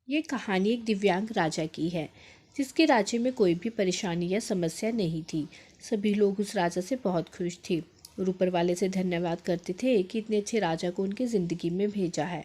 ये कहानी एक दिव्यांग राजा की है जिसके राज्य में कोई भी परेशानी या समस्या नहीं थी। सभी लोग उस राजा से बहुत खुश थे और ऊपर वाले से धन्यवाद करते थे कि इतने अच्छे राजा को उनकी ज़िंदगी में भेजा है।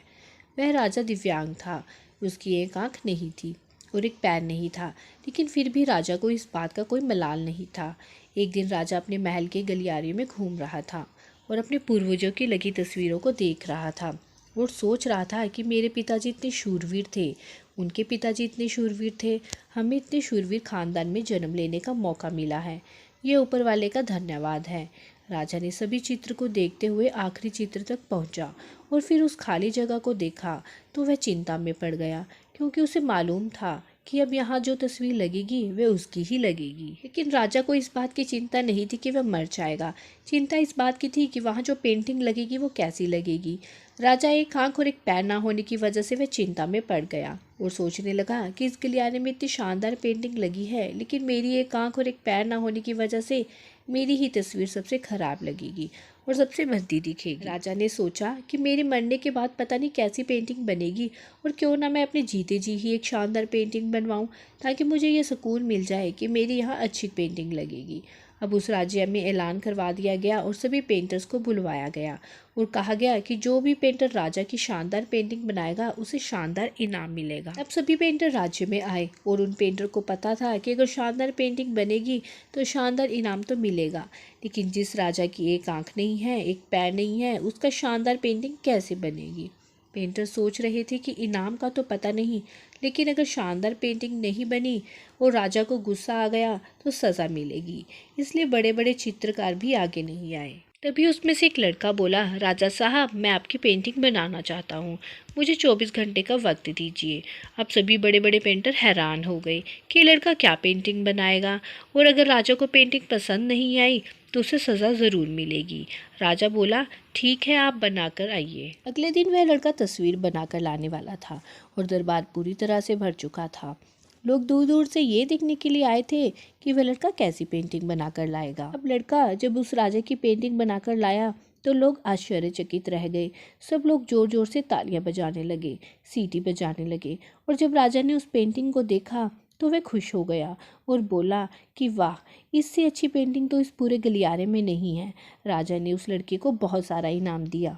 वह राजा दिव्यांग था। उसकी एक आंख नहीं थी और एक पैर नहीं था, लेकिन फिर भी राजा को इस बात का कोई मलाल नहीं था। एक दिन राजा अपने महल के गलियारे में घूम रहा था और अपने पूर्वजों की लगी तस्वीरों को देख रहा था और सोच रहा था कि मेरे पिताजी इतने शूरवीर थे, उनके पिताजी इतने शूरवीर थे, हमें इतने शूरवीर खानदान में जन्म लेने का मौका मिला है। ये ऊपर वाले का धन्यवाद है। राजा ने सभी चित्र को देखते हुए आखिरी चित्र तक पहुंचा और फिर उस खाली जगह को देखा तो वह चिंता में पड़ गया, क्योंकि उसे मालूम था कि अब यहाँ जो तस्वीर लगेगी वह उसकी ही लगेगी। लेकिन राजा को इस बात की चिंता नहीं थी कि वह मर जाएगा। चिंता इस बात की थी कि वहाँ जो पेंटिंग लगेगी वो कैसी लगेगी। राजा एक आंख और एक पैर ना होने की वजह से वह चिंता में पड़ गया और सोचने लगा कि इस गलियारे में इतनी शानदार पेंटिंग लगी है, लेकिन मेरी एक आंख और एक पैर ना होने की वजह से मेरी ही तस्वीर सबसे खराब लगेगी और सबसे भद्दी दिखेगी। राजा ने सोचा कि मेरे मरने के बाद पता नहीं कैसी पेंटिंग बनेगी, और क्यों ना मैं अपने जीते जी ही एक शानदार पेंटिंग बनवाऊं, ताकि मुझे ये सुकून मिल जाए कि मेरी यहाँ अच्छी पेंटिंग लगेगी। अब उस राज्य में ऐलान करवा दिया गया और सभी पेंटर्स को बुलवाया गया और कहा गया कि जो भी पेंटर राजा की शानदार पेंटिंग बनाएगा उसे शानदार इनाम मिलेगा। अब सभी पेंटर राज्य में आए और उन पेंटर को पता था कि अगर शानदार पेंटिंग बनेगी तो शानदार इनाम तो मिलेगा, लेकिन जिस राजा की एक आंख नहीं है, एक पैर नहीं है, उसका शानदार पेंटिंग कैसे बनेगी। पेंटर सोच रहे थे कि इनाम का तो पता नहीं, लेकिन अगर शानदार पेंटिंग नहीं बनी और राजा को गुस्सा आ गया तो सज़ा मिलेगी। इसलिए बड़े बड़े चित्रकार भी आगे नहीं आए। तभी उसमें से एक लड़का बोला, राजा साहब, मैं आपकी पेंटिंग बनाना चाहता हूँ, मुझे 24 घंटे का वक्त दीजिए। अब सभी बड़े बड़े पेंटर हैरान हो गए कि लड़का क्या पेंटिंग बनाएगा, और अगर राजा को पेंटिंग पसंद नहीं आई तो उसे सज़ा ज़रूर मिलेगी। राजा बोला, ठीक है, आप बनाकर आइए। अगले दिन वह लड़का तस्वीर बनाकर लाने वाला था और दरबार पूरी तरह से भर चुका था। लोग दूर दूर से ये देखने के लिए आए थे कि वह लड़का कैसी पेंटिंग बनाकर लाएगा। अब लड़का जब उस राजा की पेंटिंग बनाकर लाया तो लोग आश्चर्यचकित रह गए। सब लोग जोर जोर से तालियां बजाने लगे, सीटी बजाने लगे, और जब राजा ने उस पेंटिंग को देखा तो वह खुश हो गया और बोला कि वाह, इससे अच्छी पेंटिंग तो इस पूरे गलियारे में नहीं है। राजा ने उस लड़के को बहुत सारा इनाम दिया।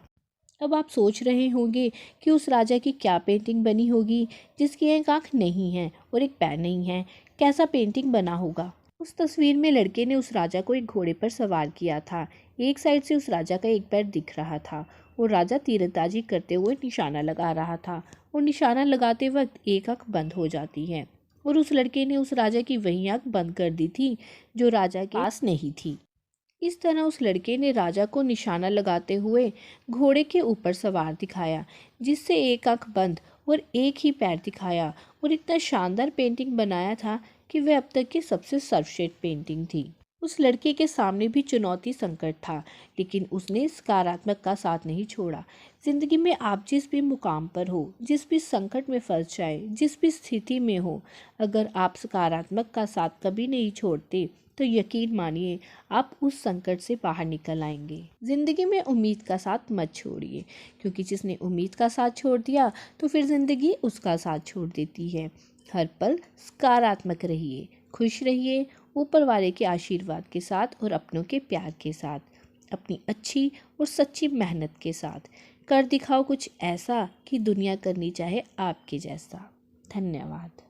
अब आप सोच रहे होंगे कि उस राजा की क्या पेंटिंग बनी होगी जिसकी एक आंख नहीं है और एक पैर नहीं है। कैसा पेंटिंग बना होगा। उस तस्वीर में लड़के ने उस राजा को एक घोड़े पर सवार किया था। एक साइड से उस राजा का एक पैर दिख रहा था और राजा तीरंदाजी करते हुए निशाना लगा रहा था, और निशाना लगाते वक्त एक आंख बंद हो जाती है, और उस लड़के ने उस राजा की वही आंख बंद कर दी थी जो राजा के पास नहीं थी। इस तरह उस लड़के ने राजा को निशाना लगाते हुए घोड़े के ऊपर सवार दिखाया, जिससे एक आंख बंद और एक ही पैर दिखाया, और इतना शानदार पेंटिंग बनाया था कि वह अब तक की सबसे सर्वश्रेष्ठ पेंटिंग थी। उस लड़के के सामने भी चुनौती संकट था, लेकिन उसने सकारात्मक का साथ नहीं छोड़ा। जिंदगी में आप जिस भी मुकाम पर हो, जिस भी संकट में फंस जाए, जिस भी स्थिति में हो, अगर आप सकारात्मक का साथ कभी नहीं छोड़ते तो यकीन मानिए आप उस संकट से बाहर निकल आएंगे। जिंदगी में उम्मीद का साथ मत छोड़िए, क्योंकि जिसने उम्मीद का साथ छोड़ दिया तो फिर जिंदगी उसका साथ छोड़ देती है। हर पल सकारात्मक रहिए, खुश रहिए, ऊपर वाले के आशीर्वाद के साथ और अपनों के प्यार के साथ, अपनी अच्छी और सच्ची मेहनत के साथ कर दिखाओ कुछ ऐसा कि दुनिया करनी चाहे आपके जैसा। धन्यवाद।